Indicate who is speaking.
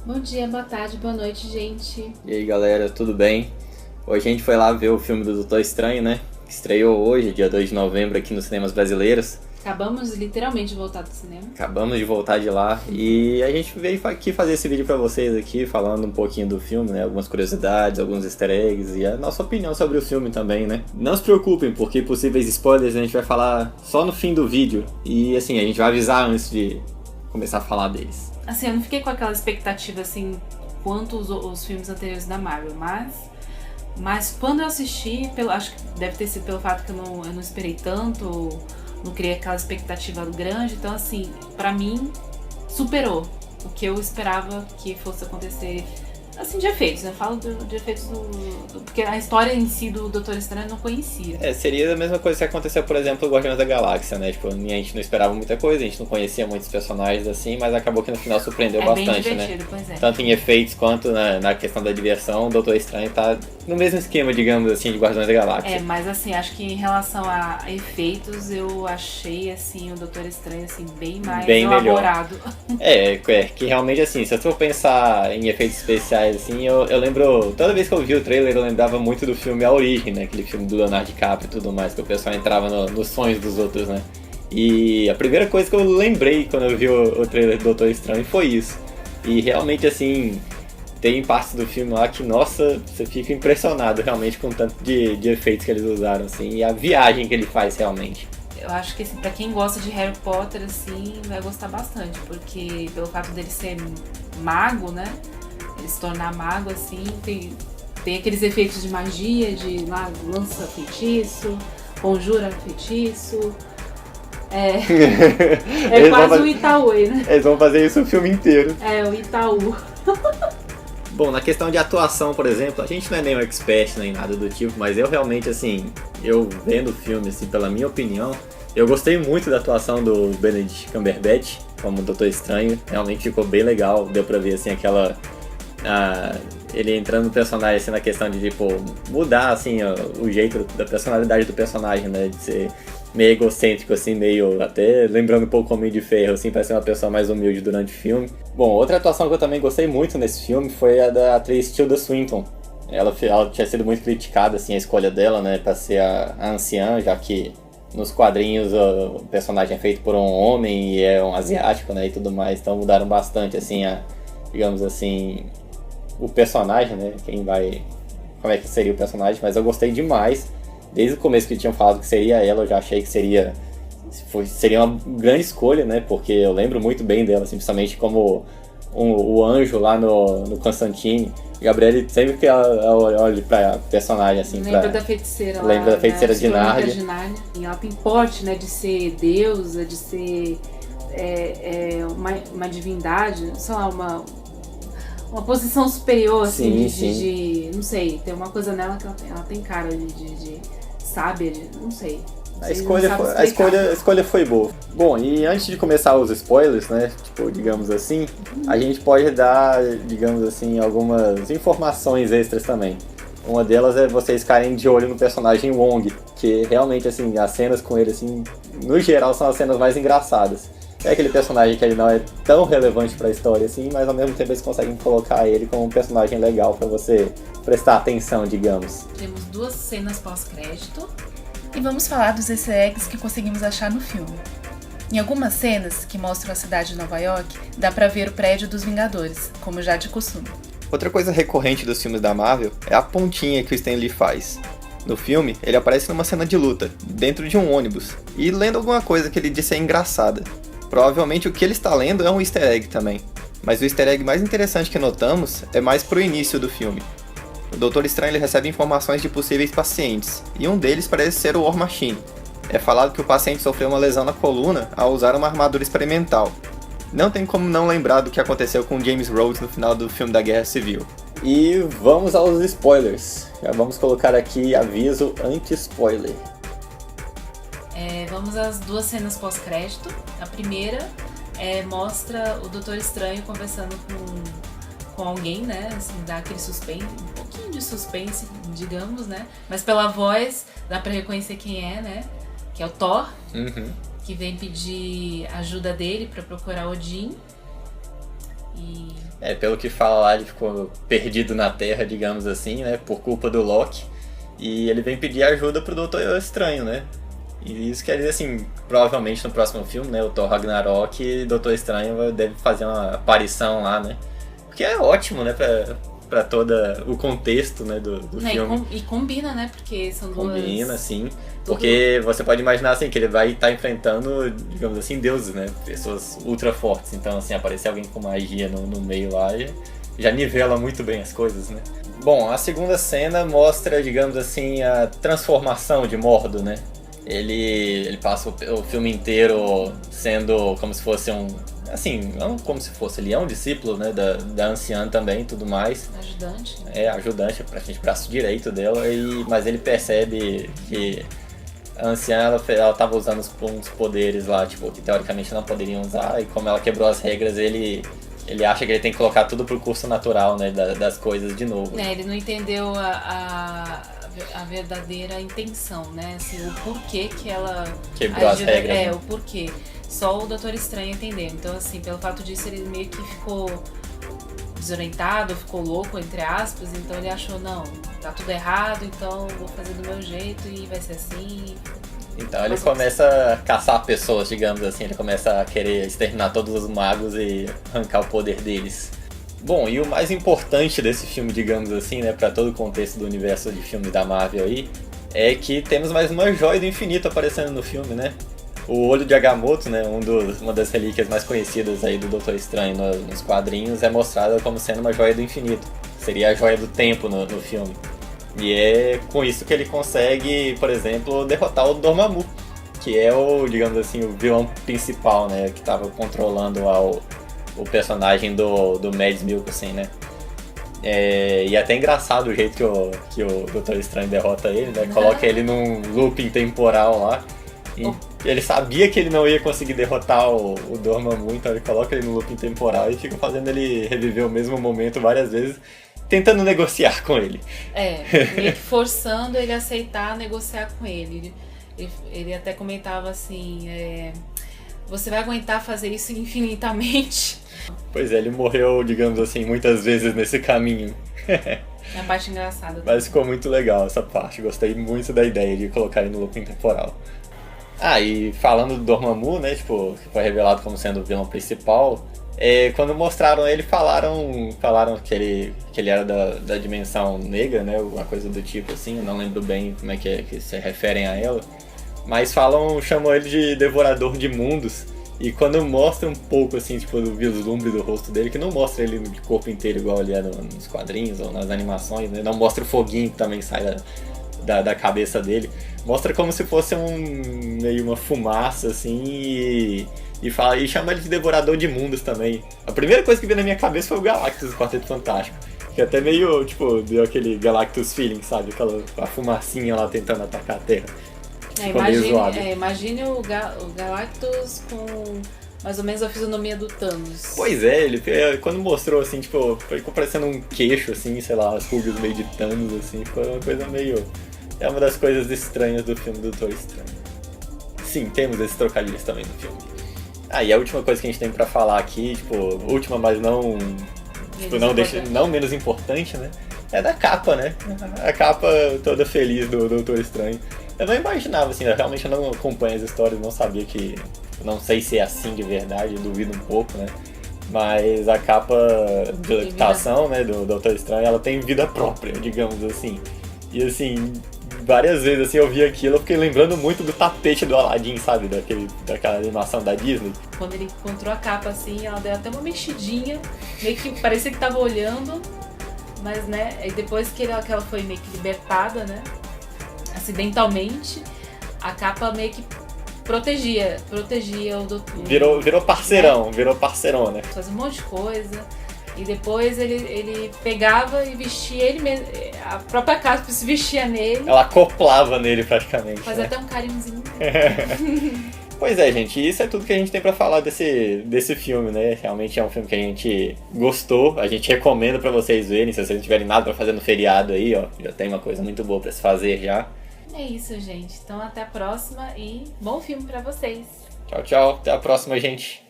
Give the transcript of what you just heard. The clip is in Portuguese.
Speaker 1: Bom dia, boa tarde, boa noite, gente.
Speaker 2: E aí galera, tudo bem? Hoje a gente foi lá ver o filme do Doutor Estranho, né? Que estreou hoje, dia 2 de novembro, aqui nos cinemas brasileiros.
Speaker 1: Acabamos literalmente de voltar do cinema.
Speaker 2: Acabamos de voltar de lá e a gente veio aqui fazer esse vídeo pra vocês aqui, falando um pouquinho do filme, né? Algumas curiosidades, alguns easter eggs e a nossa opinião sobre o filme também, né? Não se preocupem, porque possíveis spoilers a gente vai falar só no fim do vídeo. E assim, a gente vai avisar antes de começar a falar deles.
Speaker 1: Assim, eu não fiquei com aquela expectativa, assim, quanto os filmes anteriores da Marvel, mas quando eu assisti, acho que deve ter sido pelo fato que eu não esperei tanto, não criei aquela expectativa grande, então assim, pra mim, superou o que eu esperava que fosse acontecer, assim, de efeitos, né? Eu falo de efeitos porque a história em si do Doutor Estranho eu não conhecia.
Speaker 2: Seria a mesma coisa que aconteceu, por exemplo, no Guardiões da Galáxia, né? Tipo, a gente não esperava muita coisa, a gente não conhecia muitos personagens assim, mas acabou que no final surpreendeu bastante,
Speaker 1: bem divertido,
Speaker 2: né?
Speaker 1: pois é.
Speaker 2: Tanto em efeitos quanto na questão da diversão, o Doutor Estranho tá no mesmo esquema, digamos assim, de Guardiões da Galáxia.
Speaker 1: Mas assim, acho que em relação a efeitos, eu achei, assim, o Doutor Estranho, assim, bem mais elaborado.
Speaker 2: Que realmente, assim, se eu for pensar em efeitos especiais, assim, eu lembro, toda vez que eu vi o trailer, eu lembrava muito do filme A Origem, né? Aquele filme do Leonardo DiCaprio e tudo mais, que o pessoal entrava nos sonhos dos outros, né? E a primeira coisa que eu lembrei quando eu vi o trailer do Doutor Estranho foi isso. E realmente, assim, tem partes do filme lá que, nossa, você fica impressionado realmente com o tanto de efeitos que eles usaram, assim, e a viagem que ele faz realmente.
Speaker 1: Eu acho que, assim, pra quem gosta de Harry Potter, assim, vai gostar bastante, porque pelo fato dele ser mago, né? Ele se tornar mago, assim, tem aqueles efeitos de magia, de lá, lança feitiço, conjura feitiço. É quase o Itaú, né?
Speaker 2: Eles vão fazer isso o filme inteiro.
Speaker 1: O Itaú.
Speaker 2: Bom, na questão de atuação, por exemplo, a gente não é nenhum expert nem nada do tipo, mas eu realmente, assim, eu vendo o filme, assim, pela minha opinião, eu gostei muito da atuação do Benedict Cumberbatch como Doutor Estranho, realmente ficou bem legal, deu pra ver, assim, ele entrando no personagem, assim, na questão de, tipo, mudar, assim, o jeito da personalidade do personagem, né, de ser meio egocêntrico, assim, meio até lembrando um pouco o Homem de Ferro, assim, para ser uma pessoa mais humilde durante o filme. Bom, outra atuação que eu também gostei muito nesse filme foi a da atriz Tilda Swinton. Ela tinha sido muito criticada, assim, a escolha dela, né, para ser a anciã, já que nos quadrinhos o personagem é feito por um homem e é um asiático, né, e tudo mais, então mudaram bastante, assim, digamos assim, o personagem, né, como é que seria o personagem, mas eu gostei demais. Desde o começo que tinham falado que seria ela, eu já achei que seria uma grande escolha, né? Porque eu lembro muito bem dela, simplesmente como o anjo lá no Constantine. Gabriele, sempre que ela olha pra personagem, assim...
Speaker 1: Lembra da feiticeira lá.
Speaker 2: Lembra da feiticeira de Nárnia.
Speaker 1: E ela tem porte, né? De ser deusa, de ser uma divindade, sei lá, uma posição superior, assim,
Speaker 2: sim.
Speaker 1: não sei, tem uma coisa nela que ela tem cara de sábia, não sei.
Speaker 2: A escolha foi boa. Bom, e antes de começar os spoilers, né, tipo, digamos assim, a gente pode dar, digamos assim, algumas informações extras também. Uma delas é vocês ficarem de olho no personagem Wong, que realmente, assim, as cenas com ele, assim, no geral, são as cenas mais engraçadas. É aquele personagem que ele não é tão relevante pra história assim, mas ao mesmo tempo eles conseguem colocar ele como um personagem legal pra você prestar atenção, digamos.
Speaker 1: Temos 2 cenas pós-crédito.
Speaker 3: E vamos falar dos easter eggs que conseguimos achar no filme. Em algumas cenas que mostram a cidade de Nova York, dá pra ver o prédio dos Vingadores, como já de costume.
Speaker 2: Outra coisa recorrente dos filmes da Marvel é a pontinha que o Stan Lee faz. No filme, ele aparece numa cena de luta, dentro de um ônibus, e lendo alguma coisa que ele disse é engraçada. Provavelmente o que ele está lendo é um easter egg também, mas o easter egg mais interessante que notamos é mais pro início do filme. O Doutor Estranho ele recebe informações de possíveis pacientes, e um deles parece ser o War Machine. É falado que o paciente sofreu uma lesão na coluna ao usar uma armadura experimental. Não tem como não lembrar do que aconteceu com James Rhodes no final do filme da Guerra Civil. E vamos aos spoilers. Já vamos colocar aqui aviso anti-spoiler.
Speaker 1: Vamos às 2 cenas pós-crédito. A primeira mostra o Doutor Estranho conversando com alguém, né? Assim, dá aquele suspense, um pouquinho de suspense, digamos, né? Mas pela voz dá pra reconhecer quem é, né? Que é o Thor, que vem pedir ajuda dele pra procurar Odin.
Speaker 2: Pelo que fala lá, ele ficou perdido na Terra, digamos assim, né? Por culpa do Loki. E ele vem pedir ajuda pro Doutor Estranho, né? E isso quer dizer, assim, provavelmente no próximo filme, né? O Thor Ragnarok, Doutor Estranho deve fazer uma aparição lá, né? Porque é ótimo, né? Pra todo o contexto, né, do filme.
Speaker 1: E combina, né? Porque são duas...
Speaker 2: Combina, sim. Porque você pode imaginar, assim, que ele vai estar enfrentando, digamos assim, deuses, né? Pessoas ultra fortes. Então, assim, aparecer alguém com magia no meio lá já nivela muito bem as coisas, né? Bom, a segunda cena mostra, digamos assim, a transformação de Mordo, né? Ele passa o filme inteiro sendo como se fosse assim, não como se fosse, ele é um discípulo, né, da anciã também e tudo mais.
Speaker 1: Ajudante.
Speaker 2: Ajudante, praticamente braço direito dela, mas ele percebe que a anciã, ela tava usando uns poderes lá, tipo, que teoricamente não poderiam usar, e como ela quebrou as regras, ele acha que ele tem que colocar tudo pro curso natural, né, das coisas de novo.
Speaker 1: Ele não entendeu a verdadeira intenção, né, assim, o porquê que ela...
Speaker 2: Quebrou as regras.
Speaker 1: O porquê. Só o Doutor Estranho entendeu. Então, assim, pelo fato disso, ele meio que ficou desorientado, ficou louco, entre aspas. Então ele achou, não, tá tudo errado, então vou fazer do meu jeito e vai ser assim.
Speaker 2: Então ele começa a caçar pessoas, digamos assim. Ele começa a querer exterminar todos os magos e arrancar o poder deles. Bom, e o mais importante desse filme, digamos assim, né, pra todo o contexto do universo de filme da Marvel aí, é que temos mais uma joia do infinito aparecendo no filme, né? O olho de Agamotto, né, uma das relíquias mais conhecidas aí do Doutor Estranho nos quadrinhos, é mostrada como sendo uma joia do infinito. Seria a joia do tempo no filme. E é com isso que ele consegue, por exemplo, derrotar o Dormammu, que é digamos assim, o vilão principal, né, que estava controlando o personagem do Mads Mikkelsen, né. E é até engraçado o jeito que o Doutor Estranho derrota ele, né, coloca ele num looping temporal lá. Ele sabia que ele não ia conseguir derrotar o Dormammu, então ele coloca ele no looping temporal e fica fazendo ele reviver o mesmo momento várias vezes, tentando negociar com ele.
Speaker 1: Meio que forçando ele a aceitar negociar com ele. Ele até comentava assim, você vai aguentar fazer isso infinitamente?
Speaker 2: Pois é, ele morreu, digamos assim, muitas vezes nesse caminho.
Speaker 1: É a parte engraçada.
Speaker 2: Mas ficou muito legal essa parte, gostei muito da ideia de colocar ele no looping temporal. E falando do Dormammu, né, tipo, que foi revelado como sendo o vilão principal, quando mostraram ele, falaram que ele era da dimensão negra, né, alguma coisa do tipo assim, eu não lembro bem como é que se referem a ela, mas chamam ele de Devorador de Mundos, e quando mostra um pouco, assim, tipo, do vislumbre do rosto dele, que não mostra ele de corpo inteiro igual ele é nos quadrinhos ou nas animações, né, não mostra o foguinho que também sai da cabeça dele, mostra como se fosse meio uma fumaça, assim, e chama ele de Devorador de Mundos também. A primeira coisa que veio na minha cabeça foi o Galactus do Quarteto Fantástico, que até meio, tipo, deu aquele Galactus feeling, sabe? A fumacinha lá tentando atacar a Terra.
Speaker 1: Imagine o Galactus com mais ou menos a fisionomia do Thanos.
Speaker 2: Pois é, ele quando mostrou, assim, tipo, ficou parecendo um queixo, assim, sei lá, as rugas meio de Thanos, assim, ficou uma coisa meio... É uma das coisas estranhas do filme do Doutor Estranho. Sim, temos esses trocadilhos também no filme. E a última coisa que a gente tem pra falar aqui, tipo, última, mas não menos importante, né? É da capa, né? A capa toda feliz do Doutor Estranho. Eu não imaginava, assim, eu realmente não acompanho as histórias, não sabia que... Não sei se é assim de verdade, duvido um pouco, né? Mas a capa de adaptação, né, do Doutor Estranho, ela tem vida própria, digamos assim. E assim, várias vezes assim, eu vi aquilo, eu fiquei lembrando muito do tapete do Aladdin, sabe? Daquela animação da Disney.
Speaker 1: Quando ele encontrou a capa assim, ela deu até uma mexidinha, meio que parecia que tava olhando, mas né, e depois que ela foi meio que libertada, né, acidentalmente, a capa meio que protegia o doutor.
Speaker 2: Virou parceirão, virou parceirona.
Speaker 1: Fazia um monte de coisa. E depois ele pegava e vestia ele mesmo. A própria Casper se vestia nele.
Speaker 2: Ela acoplava nele praticamente.
Speaker 1: Fazia
Speaker 2: né?
Speaker 1: até um carinhozinho.
Speaker 2: Pois é, gente. Isso é tudo que a gente tem pra falar desse filme, né? Realmente é um filme que a gente gostou. A gente recomenda pra vocês verem. Se vocês não tiverem nada pra fazer no feriado aí, ó. Já tem uma coisa muito boa pra se fazer já.
Speaker 1: É isso, gente. Então até a próxima e bom filme pra vocês.
Speaker 2: Tchau, tchau. Até a próxima, gente.